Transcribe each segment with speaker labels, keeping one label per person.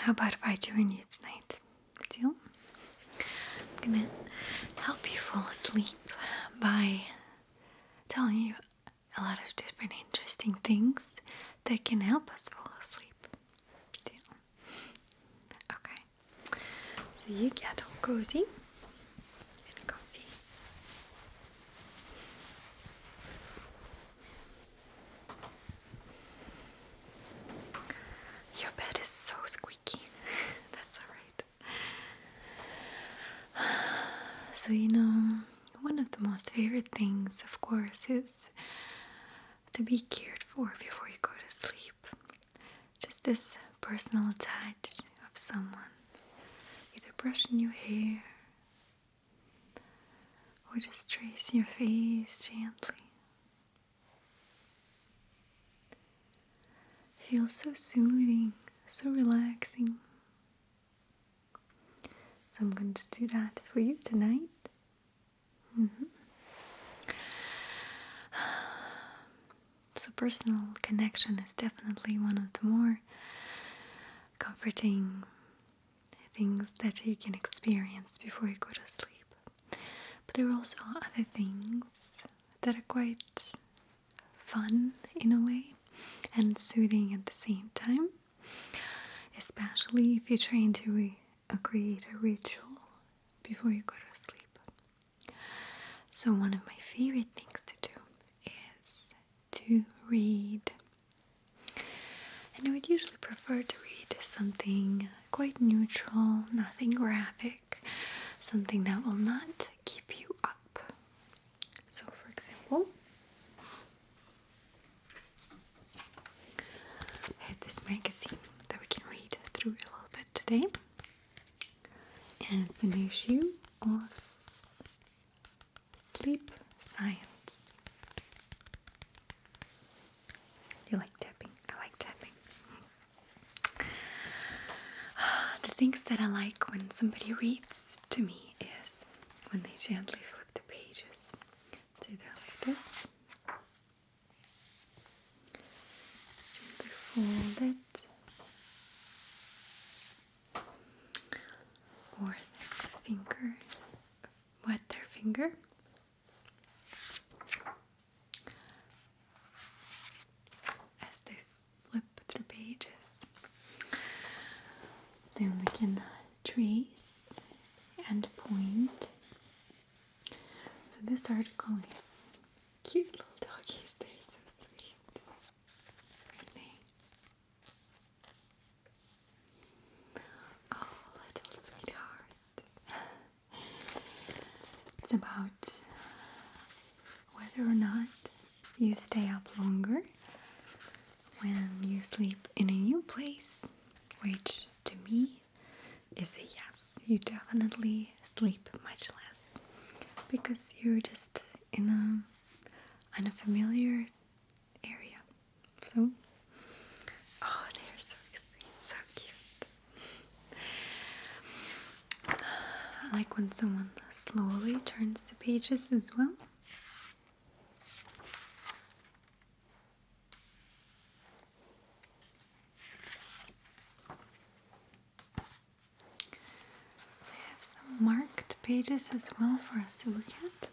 Speaker 1: how about if I join you tonight? Deal? I'm gonna help you fall asleep by telling you a lot of different interesting things that can help us fall asleep. Deal? Okay. So you get all cozy and comfy. Your bed is so squeaky. That's alright. So, one of the most favorite things, of course, is to be cared for before you go to sleep. Just this personal touch of someone, either brushing your hair or just tracing your face gently. Feels so soothing, so relaxing. So I'm going to do that for you tonight. So personal connection is definitely one of the more comforting things that you can experience before you go to sleep. But there are also other things that are quite fun in a way and soothing at the same time, especially if you're trying to create a ritual before you go to sleep. So one of my favorite things to do is to read. And I would usually prefer to read something quite neutral, nothing graphic, something that will not keep you up. So for example, I have this magazine that we can read through a little bit today. And it's an issue of Sleep Science. You like tapping? I like tapping. The things that I like when somebody reads to me is when they gently flip the pages. So they're like this. Gently fold it. Or finger, wet their finger. As they flip through pages. Then we can trace and point. So this article is cute little doggies. They're so sweet. Aren't they? Oh, little sweetheart. It's about whether or not you stay up longer when you sleep in a new place, which to me is a yes. You definitely sleep much less because you're just in an unfamiliar area. So, oh, they're so sweet, so cute. I like when someone slowly turns the pages as well. They have some marked pages as well for us to look at.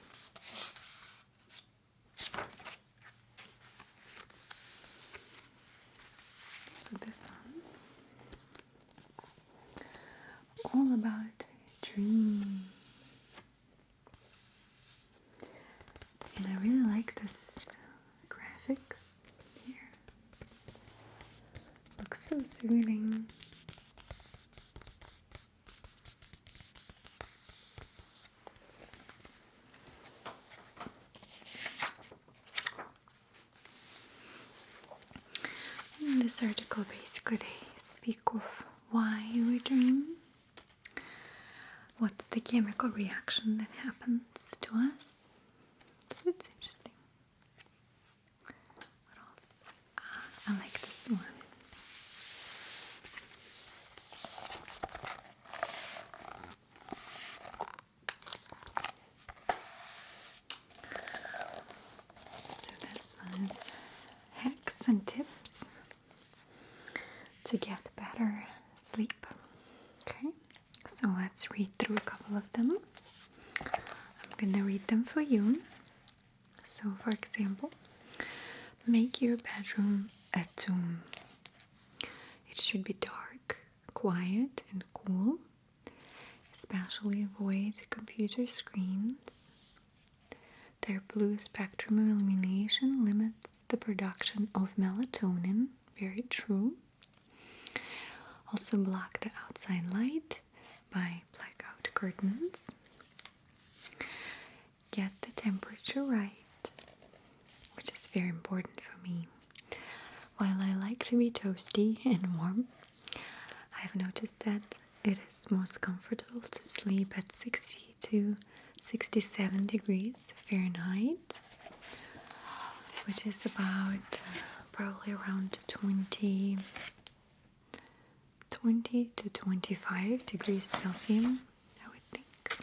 Speaker 1: So this one, all about dreams. And I really like this graphics here. Looks so soothing. In this article, basically, they speak of why we dream, what's the chemical reaction that happens to us. So it's interesting. What else? I like this one. So this one is hacks and tips to get better sleep. let's read through a couple of them. I'm gonna read them for you. So, for example, make your bedroom a tomb. It should be dark, quiet, and cool. Especially avoid computer screens. Their blue spectrum illumination limits the production of melatonin. Very true. Also block the outside light by blackout curtains. Get the temperature right, which is very important for me. While I like to be toasty and warm, I've noticed that it is most comfortable to sleep at 60 to 67 degrees Fahrenheit, which is about probably around 20 to 25 degrees Celsius, I would think.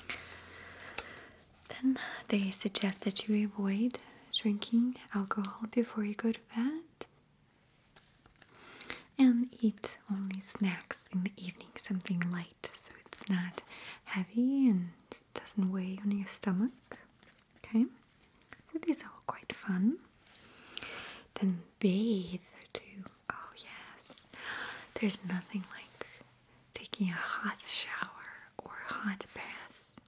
Speaker 1: Okay. Then they suggest that you avoid drinking alcohol before you go to bed and eat only snacks in the evening, something light so it's not heavy and doesn't weigh on your stomach. Okay, so these are all quite fun. Then bathe too. Oh yes, there's nothing like taking a hot shower or a hot bath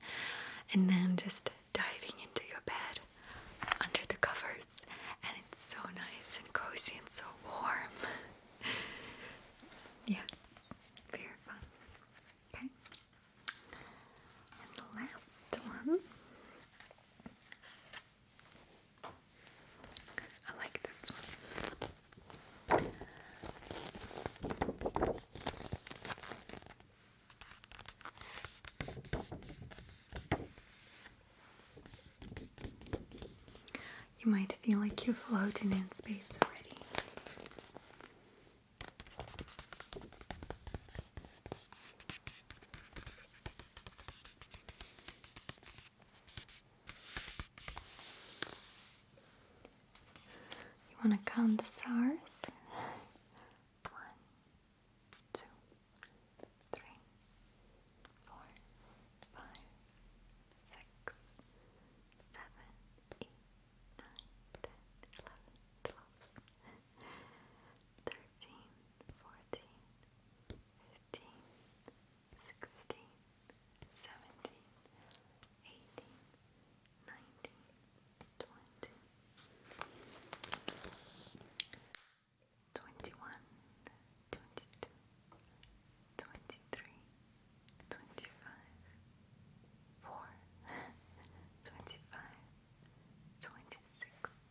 Speaker 1: and then just diving into your bed under the covers, and it's so nice and cozy and so warm. Yes, very fun. Okay, and the last one, I like this one. You might feel like you're floating in space already. You want to count the stars? 1, 2, 3, 4, 5, 6, 7, 8, 9, 10, 11, 12, 13, 14, 15, 16, 17, 18, 19, 20, 21, 22, 23, 25, 4, 25, 26,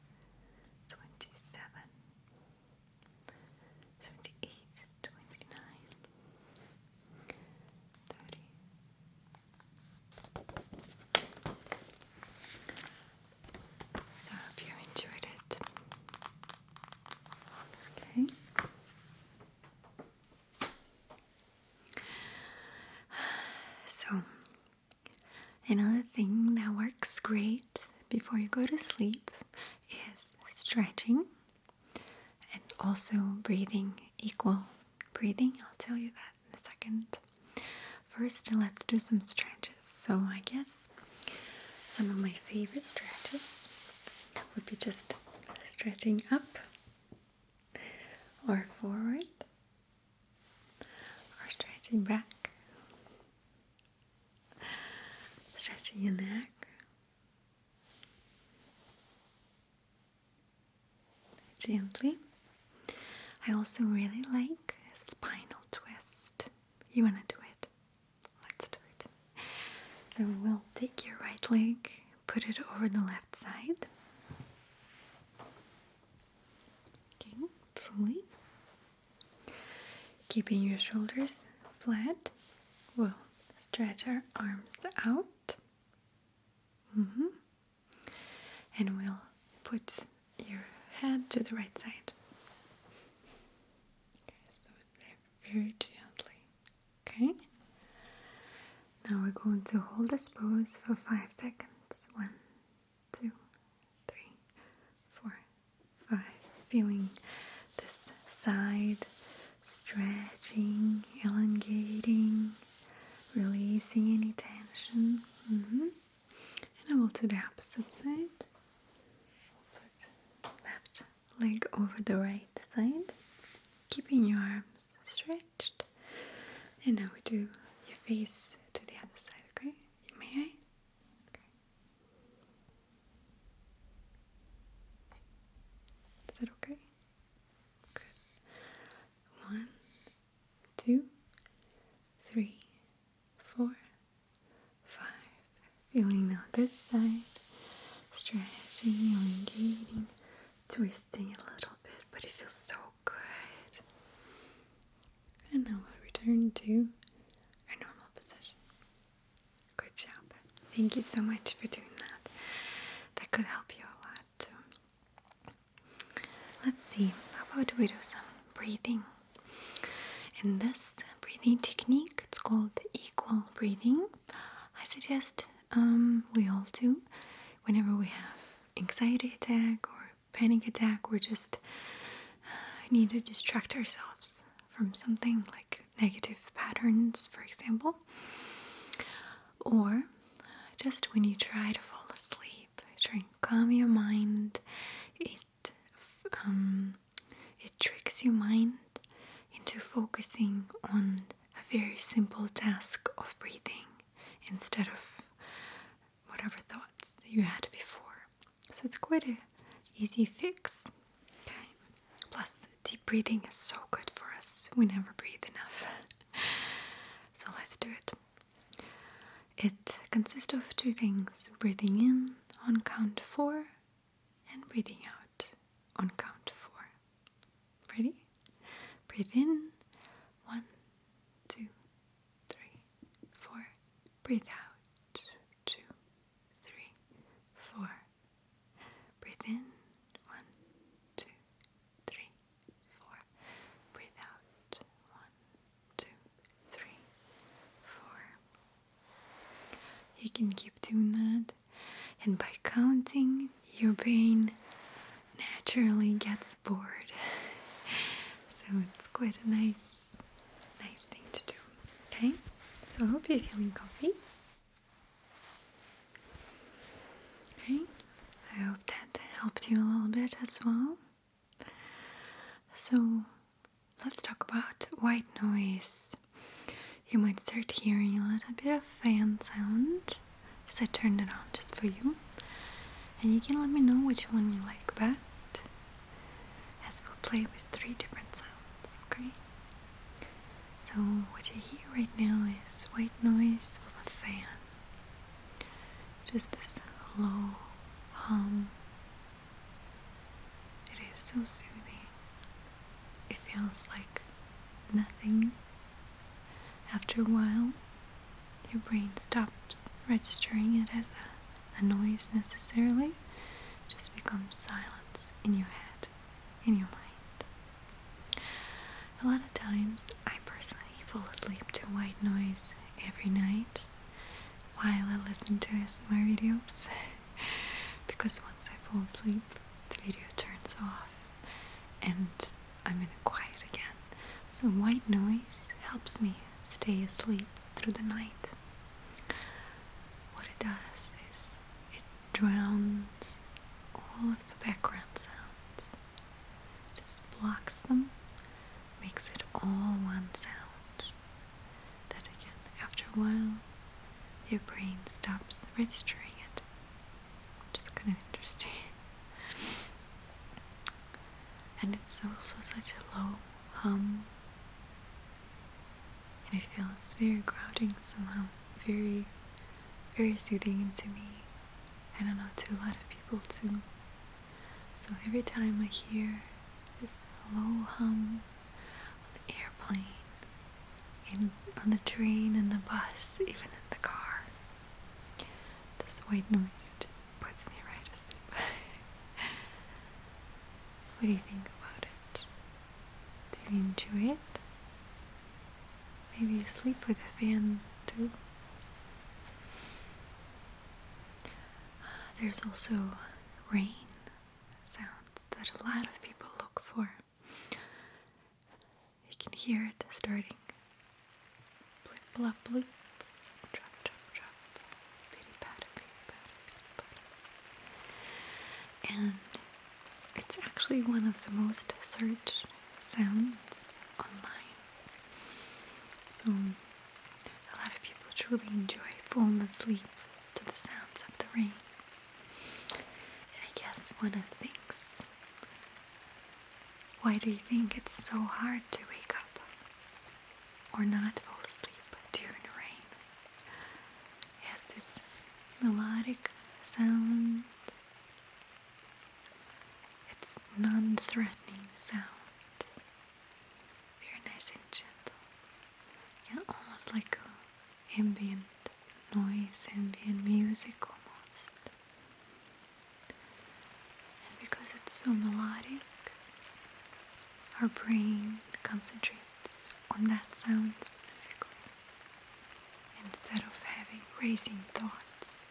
Speaker 1: 27, 28, 29, 30. So I hope you enjoyed it. Okay. So, another thing that works great before you go to sleep is stretching and also breathing. Equal breathing. I'll tell you that in a second. First, let's do some stretches. So, I guess some of my favorite stretches would be just stretching up or forward or stretching back, stretching your neck, gently. I also really like a spinal twist. You want to do it? Let's do it. So we'll take your right leg, put it over the left side. Okay, fully. Keeping your shoulders flat, we'll stretch our arms out. And we'll put your head to the right side. Okay, so very gently. Okay? Now we're going to hold this pose for 5 seconds. 1, 2, 3, 4, 5. Feeling this side stretching, elongating, releasing any tension. And I will do the opposite side. Put left leg over the right side, keeping your arms stretched. And now we do your face to the other side, okay? May I? Okay. Is that okay? Good. 1, 2, 3, 4, 5. Feeling now this side. Stretching, elongating, twisting a little bit, but it feels so good. And now we'll return to our normal position. Good job. Thank you so much for doing that. That could help you a lot too. Let's see, how about we do some breathing? In this breathing technique, it's called equal breathing. I suggest we all do whenever we have anxiety attack or panic attack, or just need to distract ourselves from something like negative patterns, for example, or just when you try to fall asleep, try and calm your mind. It tricks your mind into focusing on a very simple task of breathing instead of whatever thoughts you had before. So it's quite an easy fix. Okay. Plus, deep breathing is so good for us. We never breathe enough. So let's do it. It consists of two things: breathing in on count 4 and breathing out on count 4. Ready? Breathe in. 1, 2, 3, 4. Breathe out. 2, 3, 4. Breathe in. 1, 2, 3, 4. Breathe out. 1, 2, 3, 4. You can keep doing that, and by counting, your brain naturally gets bored. So it's quite a nice thing to do. Okay? So I hope you're feeling comfy. Okay? I hope that helped you a little bit as well. So let's talk about white noise. You might start hearing a little bit of fan sound as I turned it on just for you. And you can let me know which one you like best, as we'll play with 3 different sounds, okay? So what you hear right now is white noise of a fan. Just this low hum. It is so soothing. It feels like nothing. After a while, your brain stops registering it as a noise necessarily. It just becomes silence in your head, in your mind. A lot of times, I personally fall asleep to white noise every night while I listen to ASMR videos. Because once I fall asleep, the video turns off and I'm in the quiet again. So white noise helps me stay asleep through the night. What it does is it drowns all of the background sounds, just blocks them, makes it all one sound. That again, after a while, your brain stops registering it, which is kind of interesting. And it's also such a low hum, and it feels very grounding somehow, very, very soothing to me. I don't know, to a lot of people too. So every time I hear this low hum on the airplane, on the train, and the bus, even in the car, this white noise just puts me right to sleep. What do you think about it? Do you enjoy it? Maybe you sleep with a fan too. There's also rain sounds that a lot of people look for. You can hear it starting. Blip, blop, bloop. Drop, drop, drop. Bitty patter, bitty patter, bitty patter. And it's actually one of the most searched sounds online. So a lot of people truly enjoy falling asleep to the sounds of the rain. And I guess one of the things, why do you think it's so hard to wake up or not fall asleep during the rain? It has this melodic sound. It's non-threatening sound. Very nice and gentle. Yeah, almost like ambient noise, ambient music almost. And because it's so melodic, our brain concentrates on that sound specifically instead of having racing thoughts.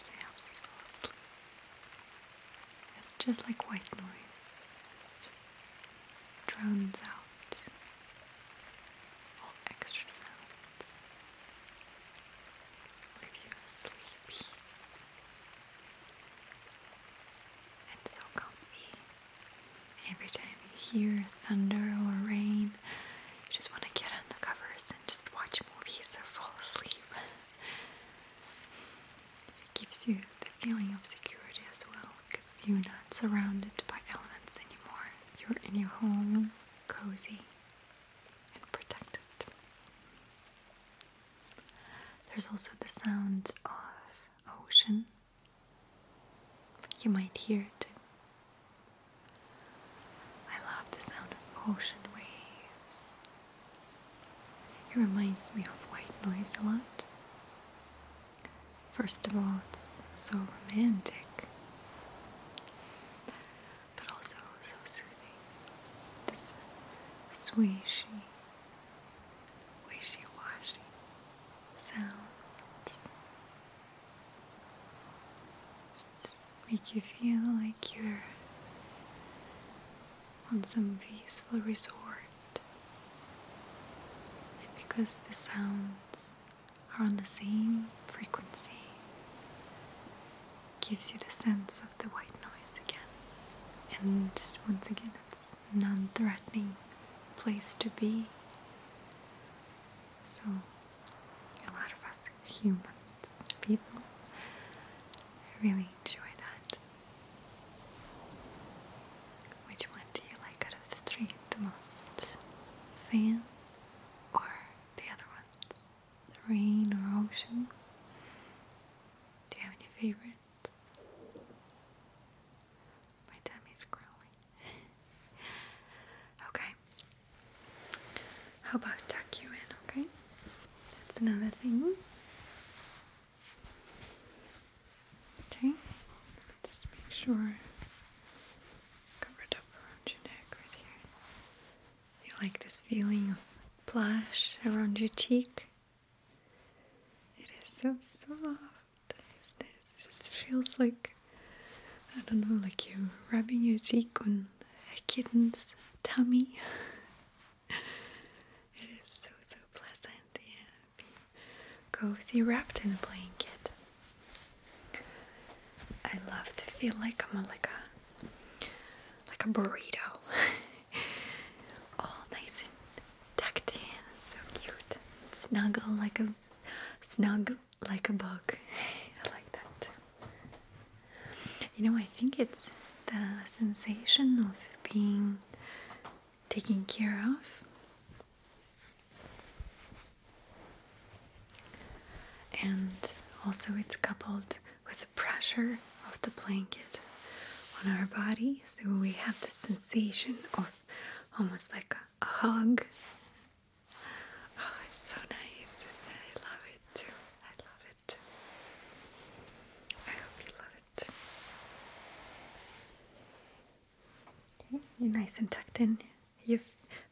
Speaker 1: So it helps us fall asleep. It's just like white noise. Just drowns out all extra sounds. Leave you sleepy and so comfy. Every time you hear thunder or rain, you just want to get on the covers and just watch movies or fall asleep. It gives you the feeling of security as well, because you're not surrounded by elements anymore. You're in your home, cozy and protected. There's also the sound of ocean. You might hear it too. I love the sound of ocean waves. It reminds me of white noise a lot. First of all, it's so romantic, but also so soothing. This swishy, wishy-washy sounds just make you feel like you're on some peaceful resort. And because the sounds are on the same frequency, it gives you the sense of the white noise again. And once again, it's a non-threatening place to be. So a lot of us human people really enjoy that. Which one do you like out of the three the most? Fan or the other ones? The rain or ocean? Do you have any favorites? My tummy's growling. Okay. How about tuck you in, okay? That's another thing. Okay. Just make sure cover it up around your neck right here. You like this feeling of plush around your cheek? It is so soft. It just feels like, I don't know, like you're rubbing your cheek on a kitten's tummy. It is so pleasant. Yeah, be cozy wrapped in a blanket. I love to feel like I'm like a burrito. All nice and tucked in, so cute. Snug like a bug. I like that. You know, I think it's the sensation of being taken care of. And also it's coupled with the pressure of the blanket on our body, so we have the sensation of almost like a hug. Oh, it's so nice. I love it too. I love it. I hope you love it. Okay, you're nice and tucked in. Your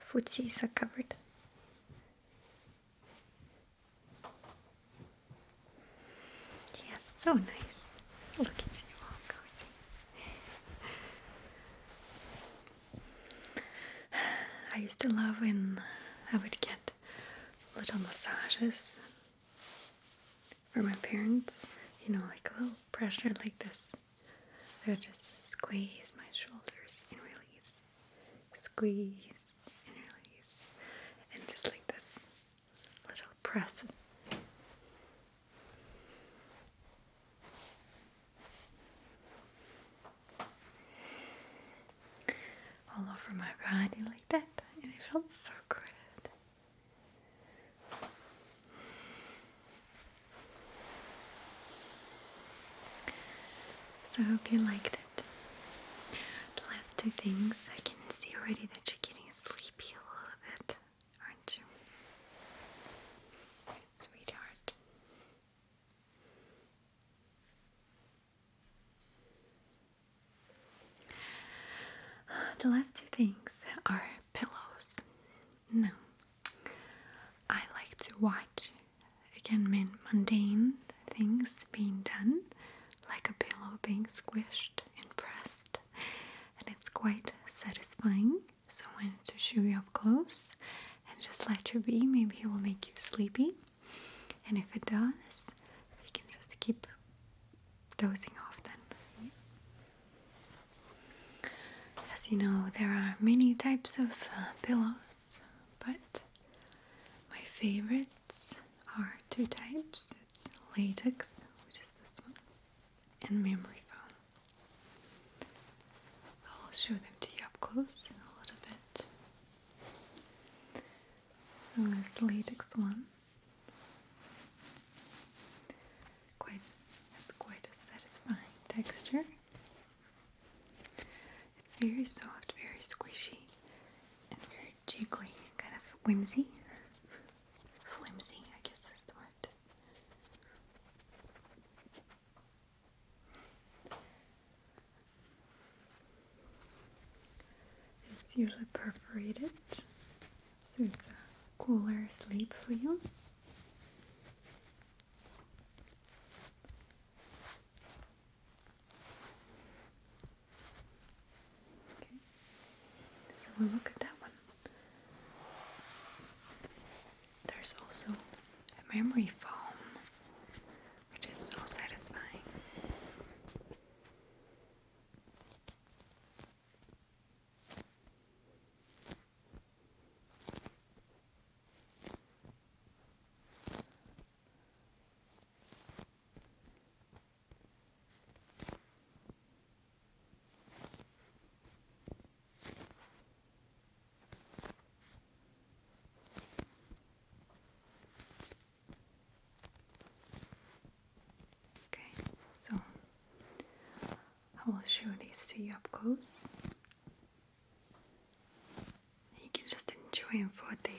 Speaker 1: footsies are covered. Yes, so nice. Look at you all cozy. I used to love when I would get little massages from my parents, like a little pressure like this. They would just squeeze my shoulders and release, squeeze and release, and just like this little press. All over my body like that, and it felt so good. So I hope you liked it. The last two things, I can see already that you're getting sleepy a little bit, aren't you? Sweetheart. The last two things are pillows. Now, I like to watch, again, mundane things being done, like a pillow being squished and pressed, and it's quite satisfying. So I wanted to show you up close and just let you be. Maybe it will make you sleepy, and if it does, you can just keep dozing off then. As you know, there are many types of pillows, but my favorites are two types. It's latex, which is this one, and memory foam. I'll show them to you up close in a little bit. So this latex one, quite a satisfying texture. It's very soft, very squishy, and very jiggly, kind of whimsy. Flimsy, I guess is the word. It's usually perforated, so it's a cooler sleep for you. Okay, so we'll look at that one. There's also a memory foam, which is so satisfying. Okay, so I will show these to you up close. You can just enjoy them for what they